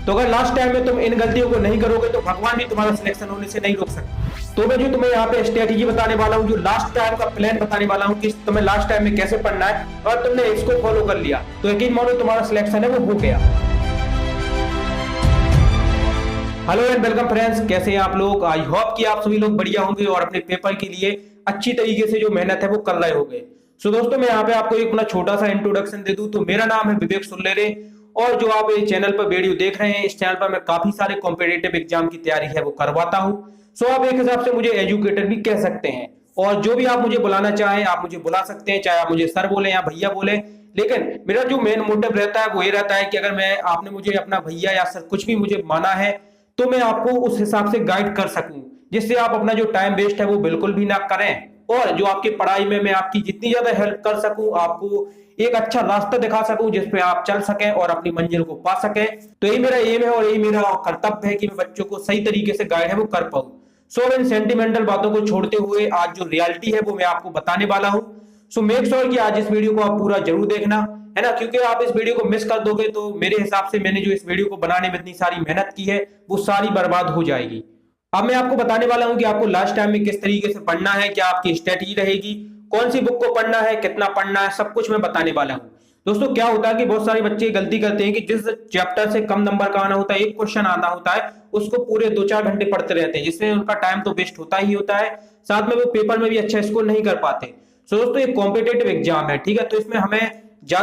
तो अगर last time में तुम इन गलतियों को नहीं करोगे तो भगवान भी तुम्हारा सिलेक्शन होने से नहीं रोक सकता। तो मैं जो तुम्हें यहाँ पे स्ट्रेटेजी बताने वाला हूँ, जो लास्ट टाइम का प्लान बताने वाला हूँ कि तुम्हें लास्ट टाइम में कैसे पढ़ना है, और तुमने इसको फॉलो कर लिया तो यकीन मानो तुम्हारा सिलेक्शन है वो हो गया। हेलो एंड वेलकम फ्रेंड्स, कैसे हैं आप लोग। आई होप कि आप सभी लोग बढ़िया होंगे और अपने पेपर के लिए अच्छी तरीके से जो मेहनत है वो कर रहे होंगे। सो दोस्तों, मैं यहाँ पे आपको एक अपना छोटा सा इंट्रोडक्शन दे दूं तो मेरा नाम है विवेक सुल्लेरे, और जो आप ये चैनल पर वीडियो देख रहे हैं, इस चैनल पर मैं काफी सारे कॉम्पिटिटिव एग्जाम की तैयारी है वो करवाता हूँ। सो आप एक हिसाब से मुझे एजुकेटर भी कह सकते हैं, और जो भी आप मुझे बुलाना चाहें आप मुझे बुला सकते हैं, चाहे आप मुझे सर बोले या भैया बोले। लेकिन मेरा जो मेन मोटिव रहता है वो ये रहता है कि अगर मैं आपने मुझे अपना भैया या सर कुछ भी मुझे माना है तो मैं आपको उस हिसाब से गाइड कर सकूं, जिससे आप अपना जो टाइम वेस्ट है वो बिल्कुल भी ना करें, और जो आपकी पढ़ाई में मैं आपकी जितनी ज्यादा हेल्प कर सकूं, आपको एक अच्छा रास्ता दिखा सकूं जिसपे आप चल सकें और अपनी मंजिल को पा सकें। तो यही मेरा एम है और यही मेरा कर्तव्य है कि मैं बच्चों को सही तरीके से गाइड है वो कर पाऊं। सो इन सेंटिमेंटल बातों को छोड़ते हुए आज जो रियलिटी है वो मैं आपको बताने वाला हूं। सो मेक श्योर कि आज इस वीडियो को आप पूरा जरूर देखना, है ना, क्योंकि आप इस वीडियो को मिस कर दोगे तो मेरे हिसाब से मैंने जो इस वीडियो को बनाने में इतनी सारी मेहनत की है वो सारी बर्बाद हो जाएगी। अब मैं आपको बताने वाला हूं कि आपको लास्ट टाइम में किस तरीके से पढ़ना है, क्या आपकी स्ट्रेटजी रहेगी, कौन सी बुक को पढ़ना है, कितना पढ़ना है, सब कुछ मैं बताने वाला हूं। दोस्तों, क्या होता है कि बहुत सारे बच्चे गलती करते हैं कि जिस चैप्टर से कम नंबर का आना होता है, एक क्वेश्चन आना होता है, उसको पूरे 2-4 घंटे पढ़ते रहते हैं, जिससे उनका टाइम तो वेस्ट होता ही होता है, साथ में वो पेपर में भी अच्छा स्कोर नहीं कर पाते। सो दोस्तों, एक कॉम्पिटेटिव एग्जाम है, ठीक है, तो इसमें हमें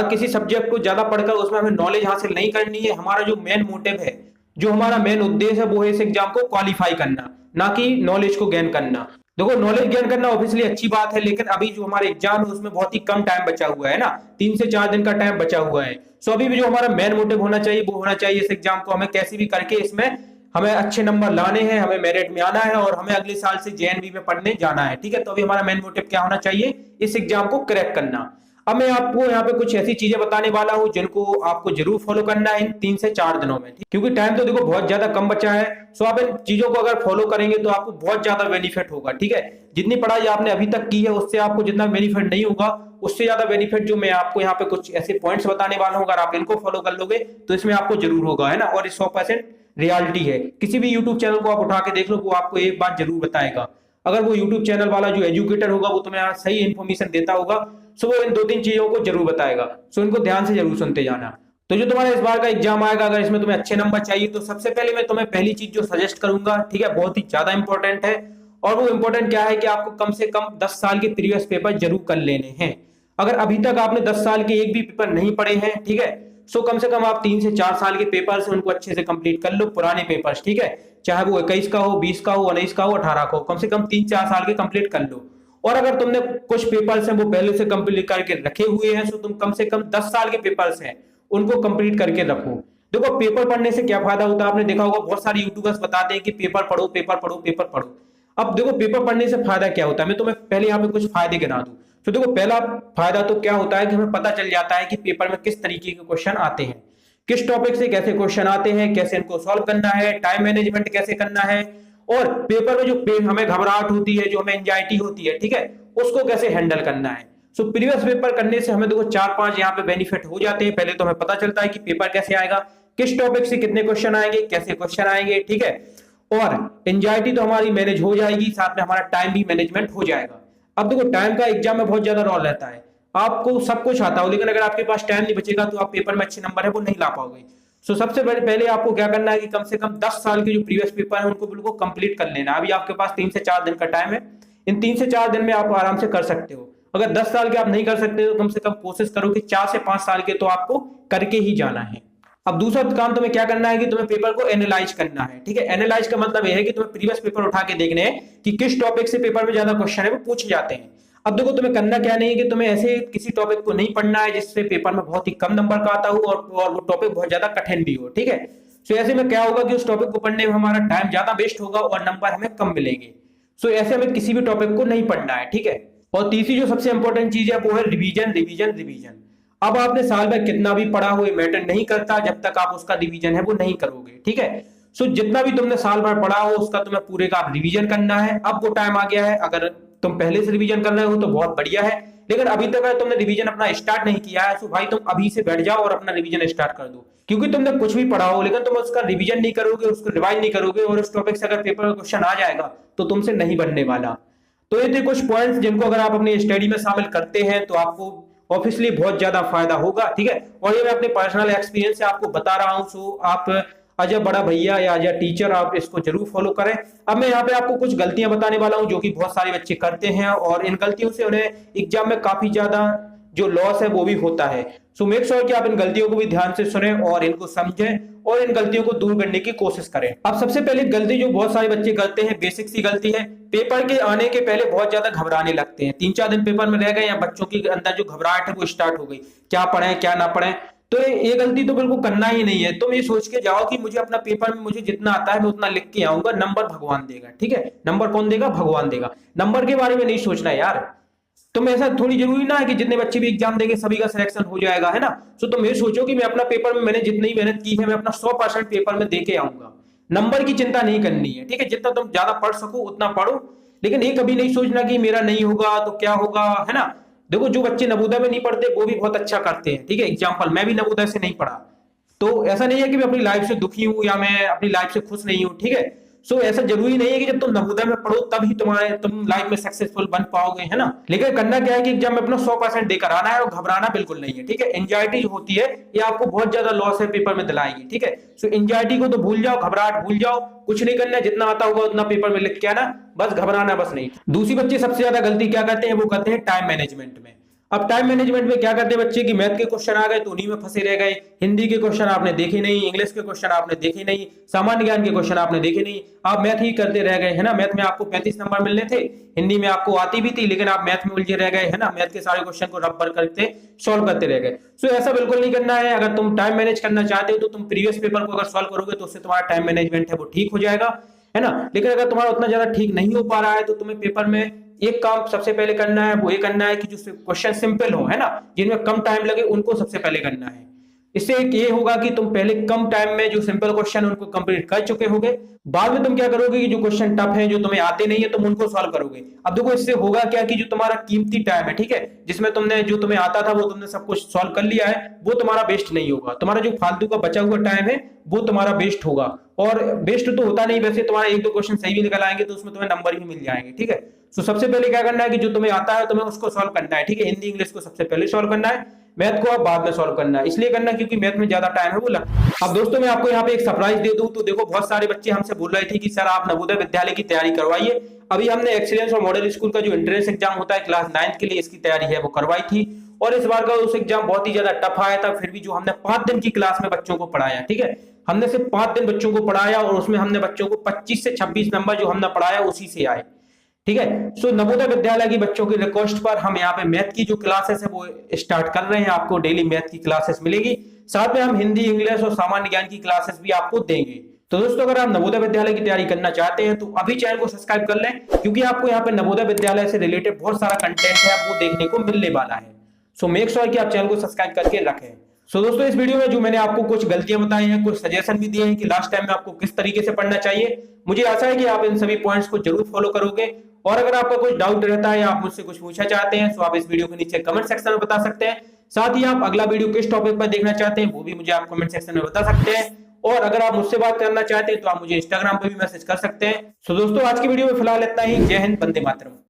किसी सब्जेक्ट को ज्यादा पढ़कर उसमें हमें नॉलेज हासिल नहीं करनी है। हमारा जो मेन मोटिव है, जो हमारा मेन उद्देश्य है वो है इस एग्जाम को क्वालिफाई करना, ना कि नॉलेज को गेन करना। देखो, नॉलेज गेन करना ऑब्वियसली अच्छी बात है, लेकिन अभी जो हमारा एग्जाम है उसमें बहुत ही कम टाइम बचा हुआ है ना, 3 से 4 दिन का टाइम बचा हुआ है। सो अभी भी जो हमारा मेन मोटिव होना चाहिए वो होना चाहिए इस एग्जाम को हमें कैसे भी करके इसमें हमें अच्छे नंबर लाने हैं, हमें मेरिट में आना है और हमें अगले साल से जेएनवी में पढ़ने जाना है, ठीक है। तो अभी हमारा मेन मोटिव क्या होना चाहिए, इस एग्जाम को क्रैक करना। अब मैं आपको यहाँ पे कुछ ऐसी चीजें बताने वाला हूँ जिनको आपको जरूर फॉलो करना है इन 3 से 4 दिनों में, क्योंकि टाइम तो देखो बहुत ज्यादा कम बचा है। सो आप इन चीजों को अगर फॉलो करेंगे तो आपको बहुत ज्यादा बेनिफिट होगा, ठीक है। जितनी पढ़ाई आपने अभी तक की है उससे आपको जितना बेनिफिट नहीं होगा, उससे ज्यादा बेनिफिट जो मैं आपको यहाँ पे कुछ ऐसे पॉइंट्स बताने वाला हूँ, अगर आप इनको फॉलो कर लोगे तो इसमें आपको जरूर होगा, है ना। और 100% रियलिटी है। किसी भी यूट्यूब चैनल को आप उठा के देख लो, वो आपको एक बात जरूर बताएगा। अगर वो यूट्यूब चैनल वाला जो एजुकेटर होगा वो तुम्हें सही इंफॉर्मेशन देता होगा, सो वो इन 2-3 चीजों को जरूर बताएगा। सो इनको ध्यान से जरूर सुनते जाना। तो जो तुम्हारा इस बार का एग्जाम आएगा, अगर इसमें तुम्हें अच्छे नंबर चाहिए तो सबसे पहले मैं तुम्हें पहली चीज जो सजेस्ट करूंगा, ठीक है, बहुत ही ज्यादा इंपॉर्टेंट है, और वो इंपॉर्टेंट क्या है कि आपको कम से कम 10 साल के प्रीवियस पेपर जरूर कर लेने हैं। अगर अभी तक आपने 10 साल के एक भी पेपर नहीं पढ़े हैं, ठीक है, सो कम से कम आप 3 से 4 साल के पेपर से उनको अच्छे से कंप्लीट कर लो, पुराने पेपर्स, ठीक है, चाहे वो 21 का हो, 20 का हो, 19 का हो, 18 का हो, कम से कम 3-4 साल के कंप्लीट कर लो। और अगर तुमने कुछ पेपर्स हैं वो पहले से कंप्लीट करके रखे हुए हैं, तो तुम कम से कम 10 साल के पेपर्स हैं उनको कंप्लीट करके रखो। देखो, पेपर पढ़ने से क्या फायदा होता है, आपने देखा होगा बहुत सारे यूट्यूबर्स बताते हैं कि पेपर पढ़ो, पेपर पढ़ो, पेपर पढ़ो। अब देखो, पेपर पढ़ने से फायदा क्या होता है, मैं तुम्हें पहले यहाँ पे कुछ फायदे गिना दूं। तो देखो, पहला फायदा तो क्या होता है कि हमें पता चल जाता है कि पेपर में किस तरीके के क्वेश्चन आते हैं, किस टॉपिक से कैसे क्वेश्चन आते हैं, कैसे इनको सॉल्व करना है, टाइम मैनेजमेंट कैसे करना है, और पेपर में जो हमें घबराहट होती है, जो हमें एंजाइटी होती है, ठीक है, उसको कैसे हैंडल करना है। सो प्रीवियस पेपर करने से हमें देखो 4-5 यहाँ पे बेनिफिट हो जाते हैं। पहले तो हमें पता चलता है कि पेपर कैसे आएगा, किस टॉपिक से कितने क्वेश्चन आएंगे, कैसे क्वेश्चन आएंगे, ठीक है, और एंजाइटी तो हमारी मैनेज हो जाएगी, साथ में हमारा टाइम भी मैनेजमेंट हो जाएगा। अब देखो, टाइम का एग्जाम में बहुत ज्यादा रोल रहता है, आपको सब कुछ आता हो लेकिन अगर आपके पास टाइम नहीं बचेगा तो आप पेपर में अच्छे नंबर है वो नहीं ला पाओगे। सो सबसे पहले आपको क्या करना है कि कम से कम 10 साल के जो प्रीवियस पेपर है उनको बिल्कुल कंप्लीट कर लेना। अभी आपके पास 3 से 4 दिन का टाइम है, इन 3 से 4 दिन में आप आराम से कर सकते हो। अगर 10 साल के आप नहीं कर सकते तो कम से कम कोशिश करो कि 4 से 5 साल के तो आपको करके ही जाना है। अब दूसरा काम तुम्हें क्या करना है कि तुम्हें पेपर को एनालाइज करना है, ठीक है। एनालाइज का मतलब यह है कि तुम्हें प्रीवियस पेपर उठा के देखने हैं कि किस टॉपिक से पेपर में ज्यादा क्वेश्चन है वो पूछे जाते हैं। अब देखो, तुम्हें करना क्या नहीं है कि तुम्हें ऐसे किसी टॉपिक को नहीं पढ़ना है जिससे पेपर में बहुत ही कम नंबर का आता हो और वो टॉपिक बहुत ज्यादा कठिन भी हो, ठीक है। सो ऐसे में क्या होगा कि उस टॉपिक को पढ़ने में हमारा टाइम ज्यादा वेस्ट होगा और नंबर हमें कम मिलेंगे। सो ऐसे में किसी भी टॉपिक को नहीं पढ़ना है, ठीक है। और तीसरी जो सबसे इंपॉर्टेंट चीज है वो है रिवीजन, रिवीजन, रिवीजन। अब आपने साल में कितना भी पढ़ा हो ये मैटर नहीं करता जब तक आप उसका रिवीजन है वो नहीं करोगे, ठीक है। सो जितना भी तुमने साल भर पढ़ा हो उसका तुम्हें पूरे का रिवीजन करना है। अब वो टाइम आ गया है, अगर तुम पहले से रिवीजन कर रहे हो तो बहुत बढ़िया है, लेकिन अभी तक अगर तुमने रिवीजन अपना स्टार्ट नहीं किया है तो भाई तुम अभी से बैठ जाओ और अपना रिवीजन स्टार्ट कर दो। क्योंकि तुमने कुछ भी पढ़ा हो लेकिन तुम उसका रिवीजन नहीं करोगे, उसको रिवाइज नहीं करोगे और उस टॉपिक से अगर पेपर में क्वेश्चन आ जाएगा तो तुमसे नहीं बनने वाला। तो ये थे कुछ पॉइंट्स जिनको अगर आप अपनी स्टडी में शामिल करते हैं तो आपको ऑब्वियसली बहुत ज्यादा फायदा होगा, ठीक है। और ये मैं अपने पर्सनल एक्सपीरियंस से आपको बता रहा हूं, सो आप एज अ बड़ा भैया या एज अ टीचर आप इसको जरूर फॉलो करें। अब मैं यहाँ पे आपको कुछ गलतियां बताने वाला हूं जो कि बहुत सारे बच्चे करते हैं और इन गलतियों से उन्हें एग्जाम में काफी ज्यादा जो लॉस है वो भी होता है। सो मेक श्योर कि आप इन गलतियों को भी ध्यान से सुने और इनको समझें और इन गलतियों को दूर करने की कोशिश करें। अब सबसे पहले गलती जो बहुत सारे बच्चे करते हैं, बेसिक सी गलती है, पेपर के आने के पहले बहुत ज्यादा घबराने लगते हैं। 3-4 दिन पेपर में रह गए या बच्चों के अंदर जो घबराहट है वो स्टार्ट हो गई, क्या पढ़े क्या ना पढ़े। तो ये गलती तो बिल्कुल करना ही नहीं है। तुम ये सोच के जाओ कि मुझे अपना पेपर में मुझे जितना आता है मैं उतना लिख के आऊंगा, नंबर भगवान देगा, ठीक है। नंबर कौन देगा? भगवान देगा। नंबर के बारे में नहीं सोचना यार। तुम ऐसा थोड़ी जरूरी ना है कि जितने बच्चे भी एग्जाम देंगे सभी का सिलेक्शन हो जाएगा, है ना। सो तुम ये सोचो कि मैं अपना पेपर में मैंने जितनी मेहनत की है मैं अपना 100% पेपर में दे के आऊंगा। नंबर की चिंता नहीं करनी है, ठीक है। जितना तुम ज्यादा पढ़ सको उतना पढ़ो, लेकिन ये कभी नहीं सोचना कि मेरा नहीं होगा तो क्या होगा, है ना। देखो जो बच्चे नवोदय में नहीं पढ़ते वो भी बहुत अच्छा करते हैं, ठीक है। एग्जाम्पल, मैं भी नवोदय से नहीं पढ़ा, तो ऐसा नहीं है कि मैं अपनी लाइफ से दुखी हूं या मैं अपनी लाइफ से खुश नहीं हूं, ठीक है। सो ऐसा जरूरी नहीं है कि जब तुम नवोदय में पढ़ो तभी तुम लाइफ में सक्सेसफुल बन पाओगे, है ना। लेकिन करना क्या है कि एग्जाम में अपना 100% देकर आना है और घबराना बिल्कुल नहीं है, ठीक है। एंजाइटी जो होती है ये आपको बहुत ज्यादा लॉस है पेपर में दिलाएगी, ठीक है। सो एंजाइटी को तो भूल जाओ, घबराहट भूल जाओ, कुछ नहीं करना है, जितना आता होगा उतना पेपर में लिख के आना, बस घबराना बस नहीं। दूसरी बच्चे सबसे ज्यादा गलती क्या करते हैं, वो करते हैं टाइम मैनेजमेंट में। अब टाइम मैनेजमेंट में क्या करते हैं बच्चे की मैथ के क्वेश्चन आ गए तो उन्हीं में फंसे रह गए, हिंदी के क्वेश्चन आपने देखे नहीं, इंग्लिश के क्वेश्चन आपने देखे नहीं, सामान्य ज्ञान के क्वेश्चन आपने देखे नहीं, आप मैथ ही करते रह गए, है ना। मैथ में आपको 35 नंबर मिलने थे, हिंदी में आपको आती भी थी लेकिन आप मैथ में उलझे रह गए, है ना। मैथ के सारे क्वेश्चन को रबर करते सॉल्व करते रह गए। सो ऐसा बिल्कुल नहीं करना है। अगर तुम टाइम मैनेज करना चाहते हो तो तुम प्रीवियस पेपर को अगर सॉल्व करोगे तो उससे तुम्हारा टाइम मैनेजमेंट है वो ठीक हो जाएगा, है ना। लेकिन अगर तुम्हारा उतना ज्यादा ठीक नहीं हो पा रहा है तो तुम्हें पेपर में एक काम सबसे पहले करना है, वो ये करना है कि जो क्वेश्चन सिंपल हो, है ना, जिनमें कम टाइम लगे उनको सबसे पहले करना है। इससे एक ये होगा कि तुम पहले कम टाइम में जो सिंपल क्वेश्चन उनको कंप्लीट कर चुके होगे, बाद में तुम क्या करोगे कि जो क्वेश्चन टफ है जो तुम्हें आते नहीं है तुम उनको सॉल्व करोगे। अब देखो इससे होगा क्या कि जो तुम्हारा कीमती टाइम है, ठीक है, जिसमें तुमने जो तुम्हें आता था वो तुमने सब कुछ सॉल्व कर लिया है, वो तुम्हारा वेस्ट नहीं होगा। तुम्हारा जो फालतू का बचा हुआ टाइम है वो तुम्हारा वेस्ट होगा। और वेस्ट तो होता नहीं, वैसे तुम्हारा 1-2 क्वेश्चन सही भी निकल आएंगे तो उसमें तुम्हें नंबर भी मिल जाएंगे, ठीक है। तो सबसे पहले क्या करना है कि जो तुम्हें आता है तुम्हें उसको सॉल्व करना है, ठीक है। हिंदी इंग्लिश को सबसे पहले सॉल्व करना है, मैथ को आप बाद में सॉल्व करना है। इसलिए करना क्योंकि मैथ में ज्यादा टाइम है वो लगता। अब दोस्तों मैं आपको यहाँ पे एक सरप्राइज दे दूं तो देखो बहुत सारे बच्चे हमसे बोल रहे थे कि सर आप नवोदय विद्यालय की तैयारी करवाइए। अभी हमने एक्सीलेंस और मॉडल स्कूल का जो एंट्रेंस एग्जाम होता है क्लास 9 के लिए, इसकी तैयारी है वो करवाई थी और इस बार का उस एग्जाम बहुत ही ज्यादा टफ आया था। फिर भी जो हमने 5 दिन की क्लास में बच्चों को पढ़ाया, ठीक है, हमने सिर्फ 5 दिन बच्चों को पढ़ाया और उसमें हमने बच्चों को 25 से 26 नंबर जो हमने पढ़ाया उसी से आए, ठीक है। सो नवोदय विद्यालय की बच्चों की रिक्वेस्ट पर हम यहाँ पे मैथ की जो क्लासेस है वो स्टार्ट कर रहे हैं। आपको डेली मैथ की क्लासेस मिलेगी, साथ में हम हिंदी इंग्लिश और सामान्य ज्ञान की क्लासेस भी आपको देंगे। तो दोस्तों अगर आप नवोदय विद्यालय की तैयारी करना चाहते हैं तो अभी चैनल को सब्सक्राइब कर लें, क्योंकि आपको यहाँ पे नवोदय विद्यालय से रिलेटेड बहुत सारा कंटेंट है आपको देखने को मिलने वाला है। सो मेक श्योर कि आप चैनल को सब्सक्राइब करके रखें। सो दोस्तों इस वीडियो में जो मैंने आपको कुछ गलतियां बताई हैं, कुछ सजेशन भी दिए हैं कि लास्ट टाइम में आपको किस तरीके से पढ़ना चाहिए, मुझे आशा है कि आप इन सभी पॉइंट्स को जरूर फॉलो करोगे। और अगर आपका कुछ डाउट रहता है या आप मुझसे कुछ पूछना चाहते हैं तो आप इस वीडियो के नीचे कमेंट सेक्शन में बता सकते हैं। साथ ही आप अगला वीडियो किस टॉपिक पर देखना चाहते हैं वो भी मुझे आप कमेंट सेक्शन में बता सकते हैं। और अगर आप मुझसे बात करना चाहते हैं तो आप मुझे इंस्टाग्राम पर भी मैसेज कर सकते हैं। तो दोस्तों आज की वीडियो में फिलहाल इतना ही। जय हिंद, वंदे मातरम।